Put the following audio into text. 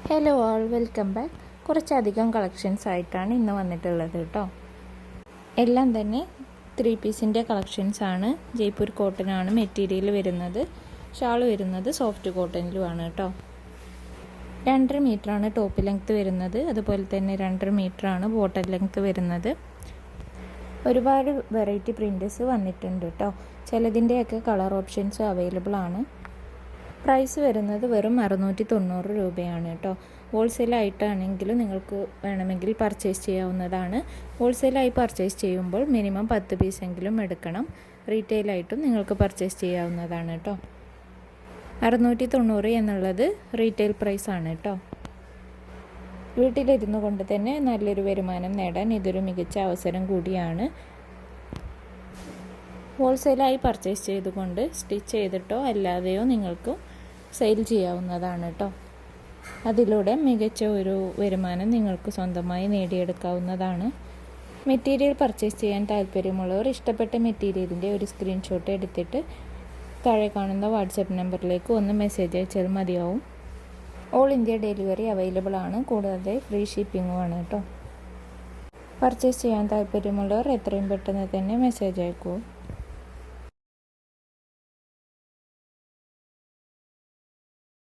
Hello all, welcome back. കുറച്ചധികം collections ആയിട്ടാണ് ഇന്ന് വന്നിട്ടുള്ളത് കേട്ടോ. എല്ലാം തന്നെ 3 പീസിൻ്റെ കളക്ഷൻസ് ആണ്. ജയ്പൂർ കോട്ടൺ ആണ് മെറ്റീരിയൽ വരുന്നത്. ഷാൾ വരുന്നത് സോഫ്റ്റ് കോട്ടണിലുമാണ് കേട്ടോ. 2.5 മീറ്ററാണ് ടോപ്പ് ലെങ്ത്ത് വരുന്നത്. അതുപോലെ തന്നെ 2.5 മീറ്ററാണ് ബോട്ടം ലെങ്ത്ത് വരുന്നത്. ഒരുപാട് വെറൈറ്റി പ്രിൻറ്റ്സ് വന്നിട്ടുണ്ട് കേട്ടോ. ചിലതിൻ്റെയൊക്കെ കളർ ഓപ്ഷൻസ് അവൈലബിൾ ആണ്. പ്രൈസ് വരുന്നത് വെറും 690 രൂപയാണ് കേട്ടോ. ഹോൾസെയിലായിട്ടാണെങ്കിൽ നിങ്ങൾക്ക് വേണമെങ്കിൽ പർച്ചേസ് ചെയ്യാവുന്നതാണ്. ഹോൾസെയിലായി പർച്ചേസ് ചെയ്യുമ്പോൾ മിനിമം 10 പീസെങ്കിലും എടുക്കണം. റീറ്റെയിലായിട്ടും നിങ്ങൾക്ക് പർച്ചേസ് ചെയ്യാവുന്നതാണ് കേട്ടോ. 690 എന്നുള്ളത് റീറ്റെയിൽ പ്രൈസാണ് കേട്ടോ. വീട്ടിലിരുന്നു കൊണ്ട് തന്നെ നല്ലൊരു വരുമാനം നേടാൻ ഇതൊരു മികച്ച അവസരം കൂടിയാണ്. ഹോൾസെയിലായി പർച്ചേസ് ചെയ്തുകൊണ്ട് സ്റ്റിച്ച് ചെയ്തിട്ടോ അല്ലാതെയോ നിങ്ങൾക്ക് സെയിൽ ചെയ്യാവുന്നതാണ് കേട്ടോ. അതിലൂടെ മികച്ച ഒരു വരുമാനം നിങ്ങൾക്ക് സ്വന്തമായി നേടിയെടുക്കാവുന്നതാണ്. മെറ്റീരിയൽ പർച്ചേസ് ചെയ്യാൻ താല്പര്യമുള്ളവർ ഇഷ്ടപ്പെട്ട മെറ്റീരിയലിൻ്റെ ഒരു സ്ക്രീൻഷോട്ട് എടുത്തിട്ട് താഴെ കാണുന്ന വാട്സപ്പ് നമ്പറിലേക്ക് ഒന്ന് മെസ്സേജ് അയച്ചാൽ മതിയാവും. ഓൾ ഇന്ത്യ ഡെലിവറി അവൈലബിൾ ആണ്. കൂടാതെ ഫ്രീ ഷിപ്പിങ്ങുമാണ് കേട്ടോ. പർച്ചേസ് ചെയ്യാൻ താല്പര്യമുള്ളവർ എത്രയും പെട്ടെന്ന് തന്നെ മെസ്സേജ് അയക്കൂ.